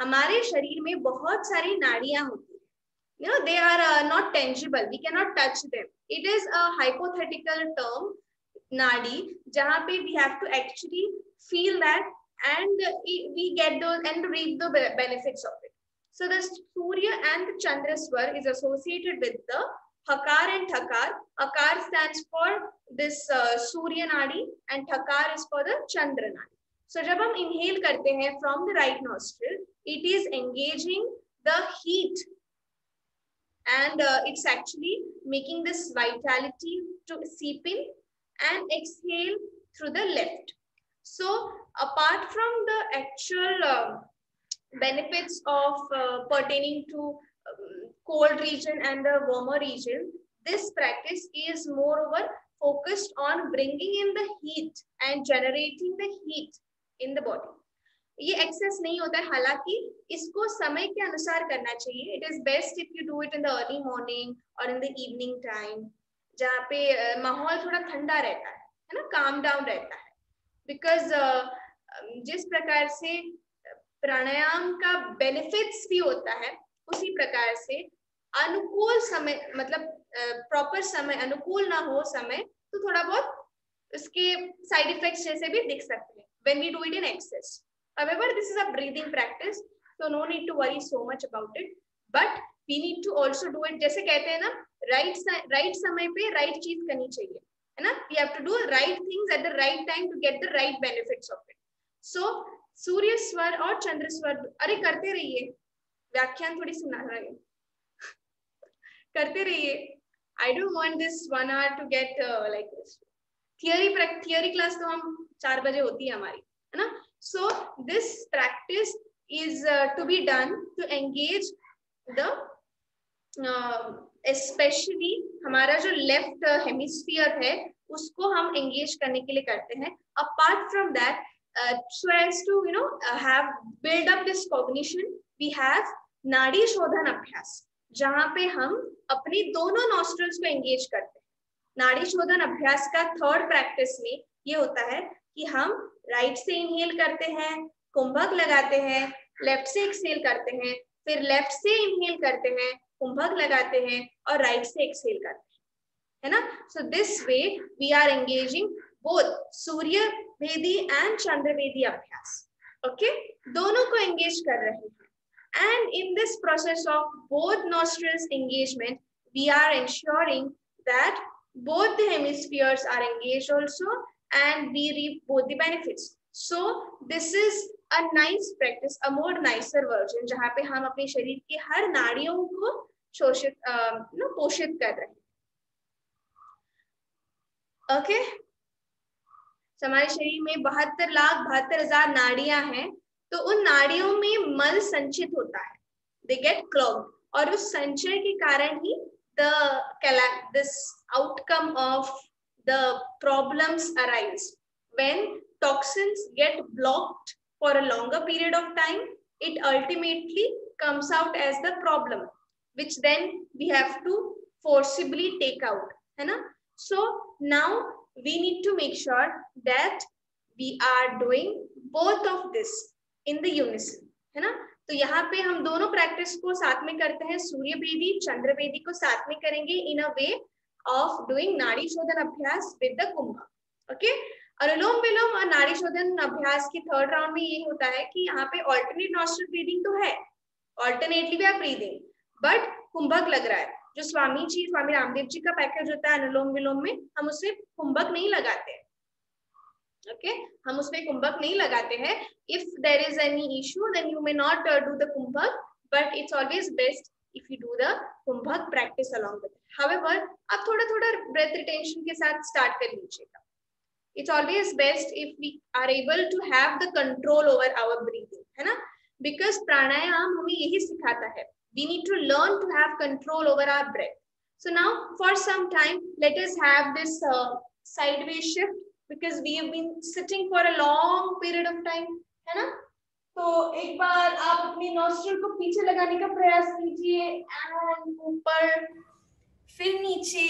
हमारे शरीर में बहुत सारी नाड़ियां होती हैं. They are not tangible. We cannot touch them. It is a hypothetical term, नाड़ी, जहाँ पे we have to actually feel that and we get those and reap the benefits of it. So the Surya and the Chandra swar is associated with the Hakar and Thakar. Akar stands for this Surya nadi and Thakar is for the Chandra nadi. So जब हम inhale करते हैं from the right nostril, it is engaging the heat and it's actually making this vitality to seep in and exhale through the left. So apart from the actual benefits of pertaining to cold region and the warmer region, this practice is moreover focused on bringing in the heat and generating the heat in the body. ये access नहीं होता है, हालांकि इसको समय के अनुसार करना चाहिए. It is best if you do it in the early morning और इन द इवनिंग टाइम, जहाँ पे माहौल थोड़ा ठंडा रहता है ना, काम डाउन रहता है. बिकॉज जिस प्रकार से प्राणायाम का बेनिफिट्स भी होता है, उसी प्रकार से अनुकूल समय, मतलब प्रॉपर समय, अनुकूल ना हो समय तो थोड़ा बहुत उसके साइड इफेक्ट्स जैसे भी दिख सकते हैं when we do it in excess. However, this is a breathing practice, so no need to worry so much about it. But we need to also do it, जैसे कहते हैं ना, right समय पे right चीज करनी चाहिए, है ना. We have to do right things at the right time to get the right benefits of it. So सूर्य स्वर और चंद्र स्वर, अरे करते रहिए, व्याख्यान थोड़ी सुना रहे हैं, करते रहिए. I don't want this 1 hour to get like this. Theory class तो हम 4 बजे होती है हमारी, है ना. So this practice is to be done to engage the especially हमारा जो left hemisphere है उसको हम engage करने के लिए करते हैं. Apart from that, so as to have build up this cognition, we have नाड़ी शोधन अभ्यास, जहाँ पे हम अपनी दोनों नॉस्ट्रल्स को एंगेज करते हैं. नाड़ी शोधन अभ्यास का थर्ड प्रैक्टिस में ये होता है कि हम राइट से इनहेल करते हैं, कुंभक लगाते हैं, लेफ्ट से एक्सहेल करते हैं, फिर लेफ्ट से इनहेल करते हैं, कुंभक लगाते हैं और राइट से एक्सहेल करते हैं, है ना. So this way we are engaging both Surya Bhedi and चंद्र भेदी अभ्यास. ओके, दोनों को एंगेज कर रहे हैं. And in this process of both nostrils engagement, we are ensuring that both the hemispheres are engaged also, and we reap both the benefits. So this is a nice practice, a more nicer version, जहाँ पे हम अपने शरीर की हर नाड़ियों को पोषित कर रहे हैं. Okay? So हमारे शरीर में 72,72,000 नाड़ियां हैं. तो उन नाड़ियों में मल संचित होता है, they get clogged, और उस संचय के कारण ही this outcome of the problems arise. When toxins get blocked for a longer period of time, it ultimately comes out as the problem, which then we have to forcibly take out, है ना. So now we need to make sure that we are doing both of this in the unison, है ना. तो यहाँ पे हम दोनों practice को साथ में करते हैं. सूर्य भेदी, चंद्र भेदी को साथ में करेंगे इन अ वे ऑफ डूइंग नाड़ी शोधन अभ्यास विद द कुंभक. ओके, अनुलोम विलोम और नाड़ी शोधन अभ्यास की थर्ड राउंड में ये होता है कि यहाँ पे ऑल्टरनेट नॉस्ट्रल ब्रीदिंग तो है, alternately we are breathing, but kumbhak लग रहा है. जो स्वामी रामदेव जी का पैकेज होता है अनुलोम विलोम में, हम उसमें कुंभक नहीं लगाते हैं. Okay, हम उसमें कुंभक नहीं लगाते हैं. If there is any issue, then you may not do the kumbhak, but it's always best if you do the kumbhak practice along with it. However, आप थोड़ा breath retention के साथ start कर लीजिएगा. It's always best if we are able to have the control over our breathing, है ना. Because प्राणायाम हमें यही सिखाता है. We need to learn to have control over our breath. So now, for some time, let us have this sideways shift. Because we have been sitting for a long period of time, है ना. तो एक बार आप अपनी nostril को पीछे लगाने का प्रयास कीजिए, एंड ऊपर, फिर नीचे,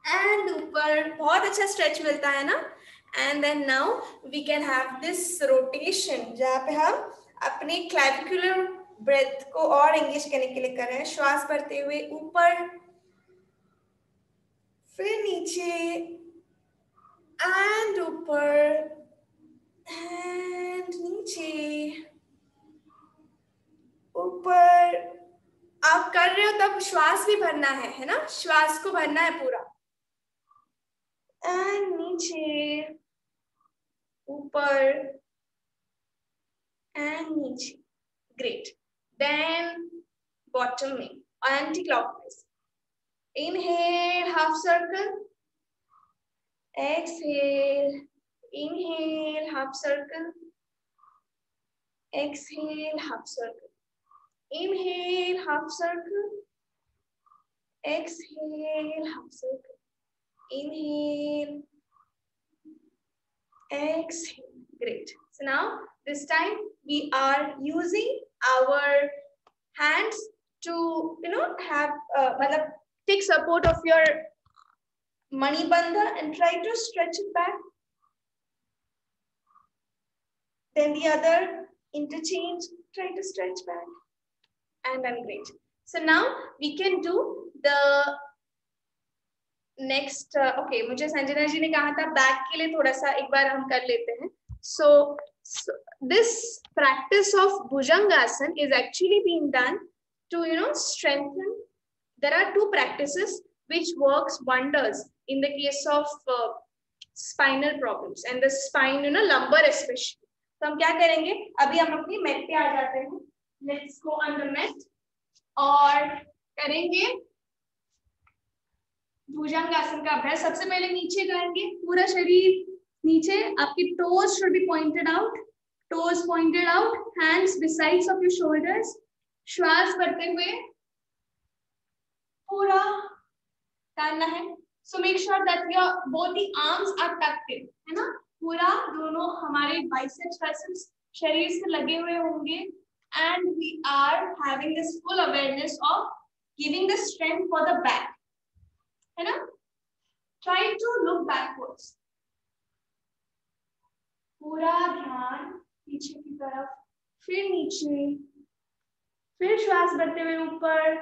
एंड ऊपर. बहुत अच्छा स्ट्रेच मिलता है ना. And then now we can have this rotation, जहाँ पे हम अपने क्लैविकुलर ब्रेथ को और एंगेज करने के लिए कर रहे हैं. श्वास भरते हुए ऊपर, फिर नीचे, and ऊपर, and नीचे, ऊपर. आप कर रहे हो तब श्वास भी भरना है ना. श्वास को भरना है पूरा. and नीचे, ऊपर, and नीचे. Great. Then bottom में anti-clockwise. Inhale, half circle. Exhale, inhale, half circle. Exhale, half circle. Inhale, half circle. Exhale, half circle. Inhale. Exhale. Great. So now this time we are using our hands to have take support of your mani bandha and try to stretch it back. Then the other interchange, try to stretch back. And then great. So now we can do the next. Okay, मुझे संजना जी ने कहा था back के लिए थोड़ा सा एक बार हम कर लेते हैं. So this practice of Bhujangasana is actually being done to strengthen. There are two practices which works wonders in the case of spinal problems and the spine, lumbar especially. तो हम क्या करेंगे, अभी हम अपनी मैट पे आ जाते हैं. Let's go on the mat और करेंगे भुजंगासन का अभ्यास. सबसे पहले नीचे करेंगे, पूरा शरीर नीचे. आपकी toes should be pointed out, toes pointed out, hands besides of your shoulders. श्वास भरते हुए पूरा करना है. So make sure that your both the arms are tucked in, है ना. पूरा दोनों हमारे biceps muscles शरीर से लगे हुए होंगे. And we are having this full awareness of giving the strength for the back. है ना. Try to look backwards. पूरा ध्यान पीछे की तरफ, फिर नीचे, फिर श्वास भरते हुए ऊपर,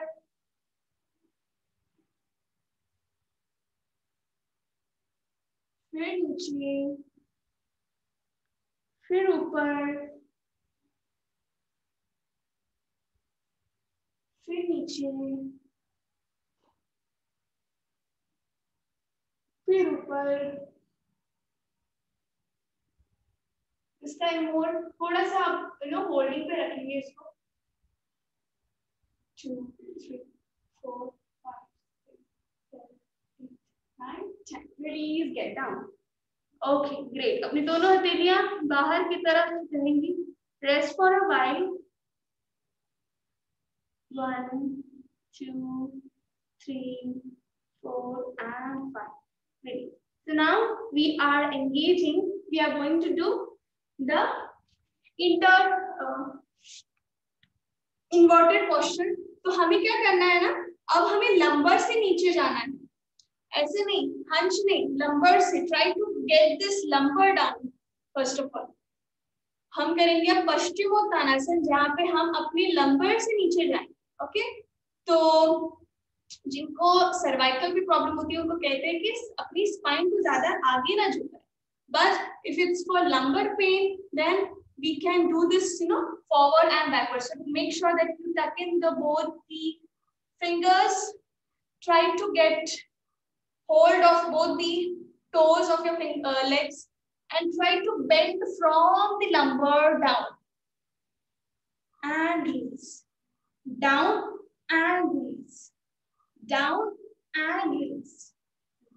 फिर नीचे, फिर ऊपर, फिर नीचे, फिर ऊपर. इस टाइम मोर थोड़ा सा होल्डिंग पे रखेंगे इसको. 2 3 4 5 6 7 8 9 10. Release, get down. Okay, great. अपनी दोनों हथेलियां बाहर की तरफ रहेंगी. Rest for a while. 1 2 3 4 and 5. Ready. So now we are engaging. We are going to do the inverted posture. तो हमें क्या करना है ना, अब हमें लंबर से नीचे जाना है. ऐसे नहीं, हंच नहीं, लंबर से. Try to get this lumbar down first of all. हम करेंगे अब पश्चिमोत्तानासन, जहाँ पे हम अपनी लंबर से नीचे जाएं. ओके, तो जिनको सर्वाइकल की प्रॉब्लम होती है उनको कहते हैं कि अपनी स्पाइन को ज्यादा आगे ना झुकाएं. But if it's for lumbar pain, then we can do this, forward and backward. So make sure that you tuck in both the fingers. Try to get hold of both the toes of your legs and try to bend from the lumbar down and release. Down and release. Down and release.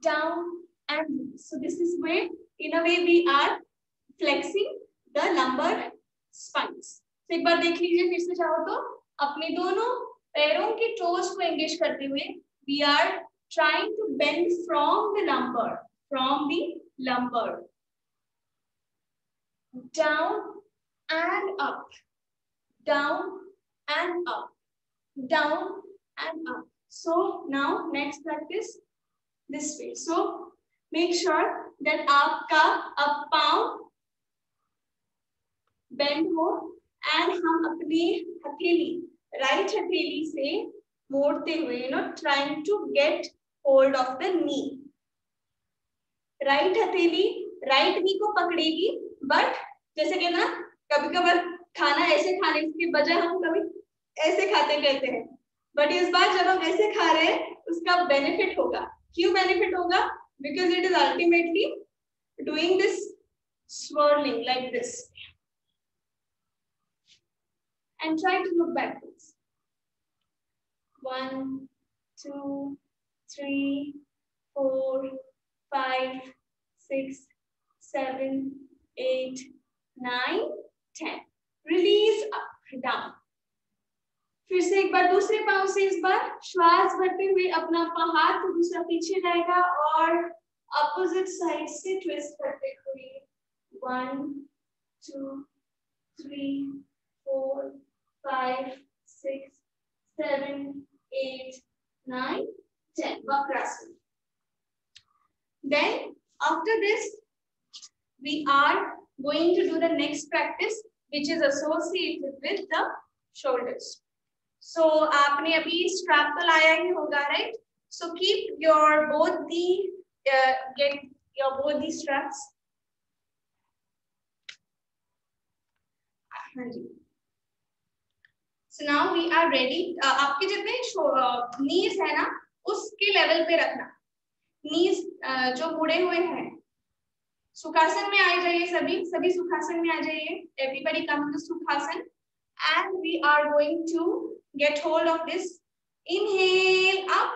Down and release. So this is where, in a way, we are flexing the lumbar spines. So एक बार देख लीजिए फिर से चाहो तो अपने दोनों पैरों की toes को engage करते हुए we are trying to bend from the lumbar, down and up, down and up, down and up. So now next practice this way. So make sure that आपका up palm bend हो and हम अपनी हथेली right हथेली से मोड़ते हुए trying to get hold of the knee. right हथेली right knee को पकड़ेगी, but जैसे कि ना कभी कभार खाना ऐसे खाने के बजाय हम कभी ऐसे खाते कहते हैं, but इस बार जब हम ऐसे खा रहे हैं उसका benefit होगा. क्यों benefit होगा? Because it is ultimately doing this swirling like this. And try to look backwards. 1 2 3 4 5 6 7 8 9 10. Release up, down. फिर से एक बार दूसरे पांव से इस बार श्वास भरते हुए अपना हाथ दूसरा पीछे जाएगा और अपोजिट साइड से ट्विस्ट करते हुए 1 2 3 4 5 6 7 8 9 10 Vakrasana. Then after this we are going to do the next practice which is associated with the shoulders. So आपने अभी strap तो लाया ही होगा, right? So keep your both the straps. हाँ जी. So now we are ready. आपके जितने knees है ना उसके लेवल पे रखना. knees जो मुड़े हुए हैं. सुखासन में आ जाइए सभी सुखासन में आ जाइए. Everybody come to Sukhasan. And we are going to get hold of this. Inhale up.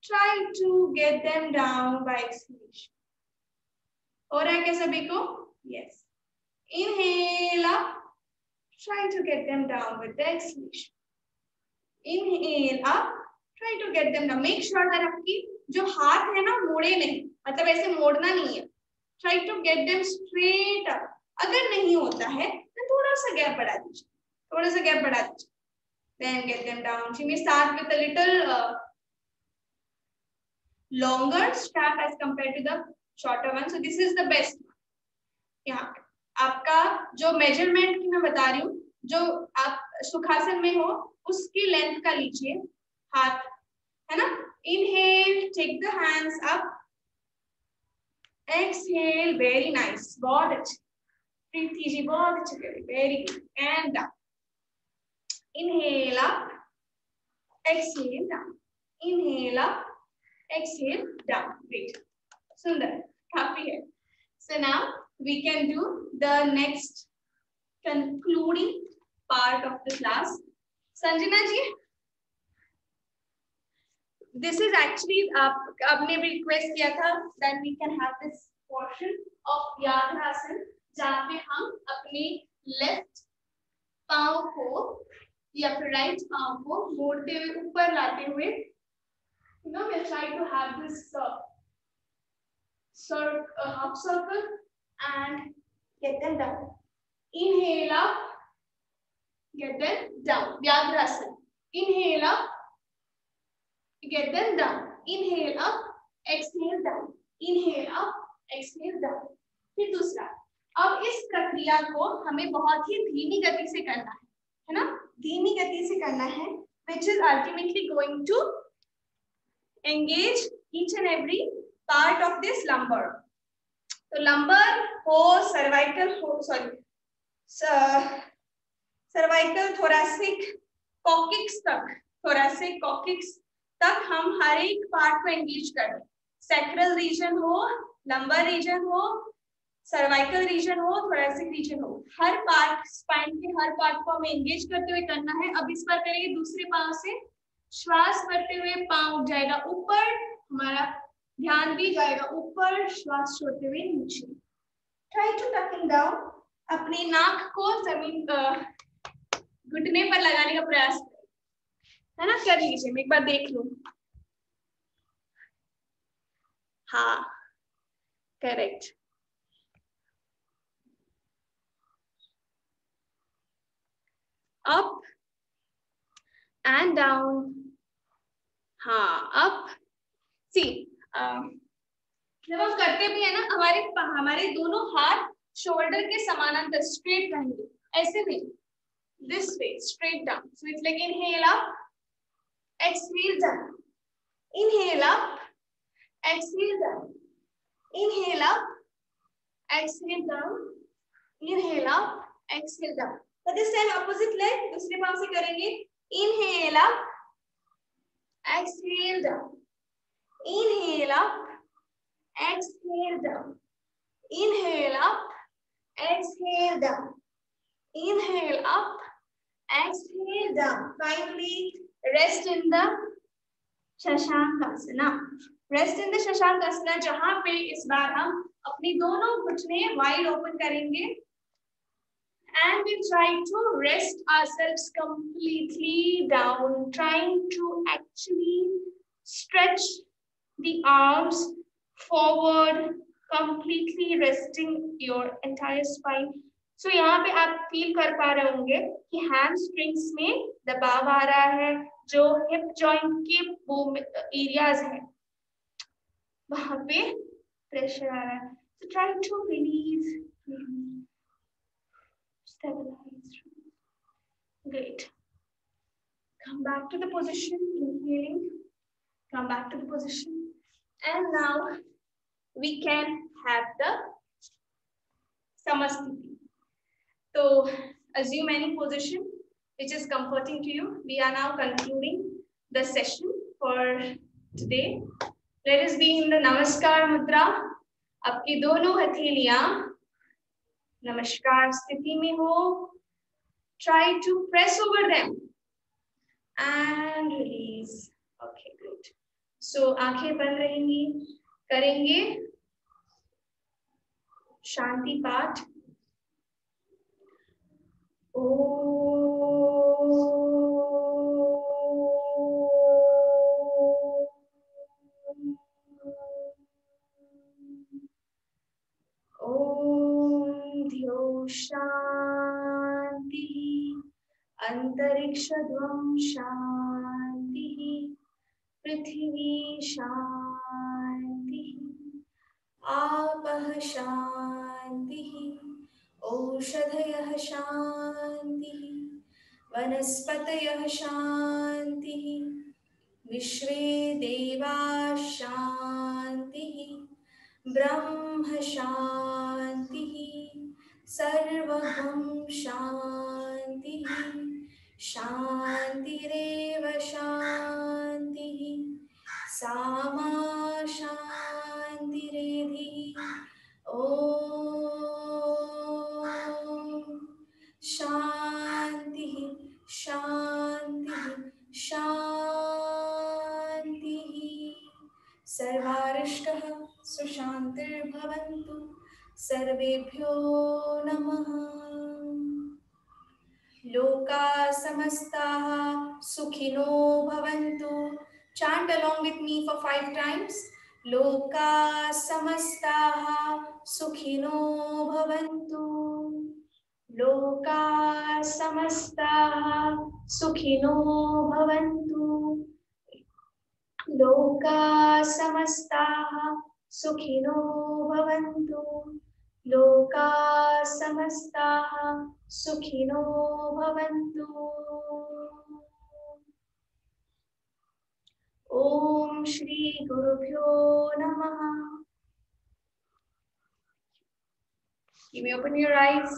Try to get them down by exhalation. हो रहा है क्या सभी को? Yes. Inhale up. Try to get them down with the exhalation. Inhale up. Try to get them down. Make sure that आपकी जो हाथ है ना मोड़े नहीं, मतलब ऐसे मोड़ना नहीं है. Try to get them straight up. अगर नहीं होता है तो थोड़ा सा गैप बढ़ा दीजिए. Then get them down. So you may start with a little longer strap as compared to the shorter one. So this is the best one. यहाँ आपका जो measurement की मैं बता रही हूँ, जो आप सुखासन में हो उसकी लेंथ का लीजिए हाथ, है ना? Inhale, take the hands up. Exhale, very nice. बहुत अच्छे. प्रीति जी बहुत अच्छे करे. Very good. And down. Inhale up. Exhale down. Inhale up. Exhale down. Great. Sundar. Happy है. So now we can do the next concluding part of the class. Sanjana ji, this is actually आपने भी request किया था that we can have this portion of Vyaghrasan जहाँ पे हम अपने left पाँव को या फिर राइट पाँव को मोड़ते हुए ऊपर लाते हुए, you know, we'll try to have this half circle and get them down. Inhale up, get them down. Vyaghrasan. Inhale up, get them down. Inhale up, exhale down. Inhale up, exhale down. फिर दूसरा. अब इस प्रक्रिया को हमें बहुत ही धीमी गति से करना है ना? धीमी गति से करना है, which is ultimately going to engage each and every part of this lumbar. तो lumbar हो, cervical हो, cervical, thoracic, coccyx तक हम हर एक पार्ट को एंगेज करें. sacral region हो, lumbar region हो, सर्वाइकल रीजन हो, थोरेसिक रीजन हो, हर पार्ट, स्पाइन के हर पार्ट को हमें एंगेज करते हुए करना है. अब इस बार करेंगे दूसरे पांव से. श्वास करते हुए पांव जाएगा ऊपर, हमारा ध्यान भी जाएगा ऊपर, श्वास छोड़ते हुए नीचे. Try to tucking down. अपनी नाक को जमीन घुटने पर लगाने का प्रयास करें, है ना? कर लीजिए, मैं एक बार देख लूं. हाँ, करेक्ट. Up and down. हाँ, up. See, जब हम करते भी है ना, हमारे दोनों हाथ शोल्डर के समानांतर स्ट्रेट रहेंगे, ऐसे नहीं. This way, straight down. So it's like inhale up, exhale down. Inhale up, exhale down. Inhale up, exhale down. Inhale up, exhale down. But this time opposite leg, दूसरे पांव से करेंगे. Inhale up, exhale down. Inhale up, exhale down. Inhale up, exhale down. Inhale up, exhale down. Finally, rest in the Shashankasana. Rest in the Shashankasana, जहाँ पे इस बार हम अपनी दोनों घुटने wide open करेंगे. And we try to rest ourselves completely down, trying to actually stretch the arms forward, completely resting your entire spine. So यहाँ पे आप फील कर पा रहे होंगे कि hamstrings में दबाव आ रहा है, जो hip joint के areas है वहाँ पे pressure आ रहा है. So try to release, stabilize. Great. Come back to the position, inhaling. Come back to the position. And now we can have the Samasthiti. So assume any position which is comforting to you. We are now concluding the session for today. Let us be in the Namaskar Mudra. आपकी दोनों हथेलियां नमस्कार स्थिति में हो. Try to press over them and release. Okay, good. So आंखें बंद रहेंगी. करेंगे शांति पाठ. ओम ध्यो शांति अंतरिक्षध्वं शांति पृथ्वी शांति आपः शांति औषधयः शांति वनस्पतयः शांति विश्वे देवाः शांति ब्रह्म शांति सर्वगं शांति शांतिरेव शांति सामा शांतिरेधि. ओम शांति शांति शांति. सर्वारिष्टः सुशान्तिर्भवन्तु. सर्वेभ्यो नमः. लोकाः समस्ताः सुखिनो भवन्तु. Chant along with me for 5 times. लोकाः समस्ताः सुखिनो भवन्तु. लोकाः समस्ताः सुखिनो भवन्तु. लोकाः समस्ताः सुखिनो भवन्तु. लोकाः समस्ताः सुखिनो भवन्तु. ओम श्री गुरुभ्यो नमः. You may open your eyes.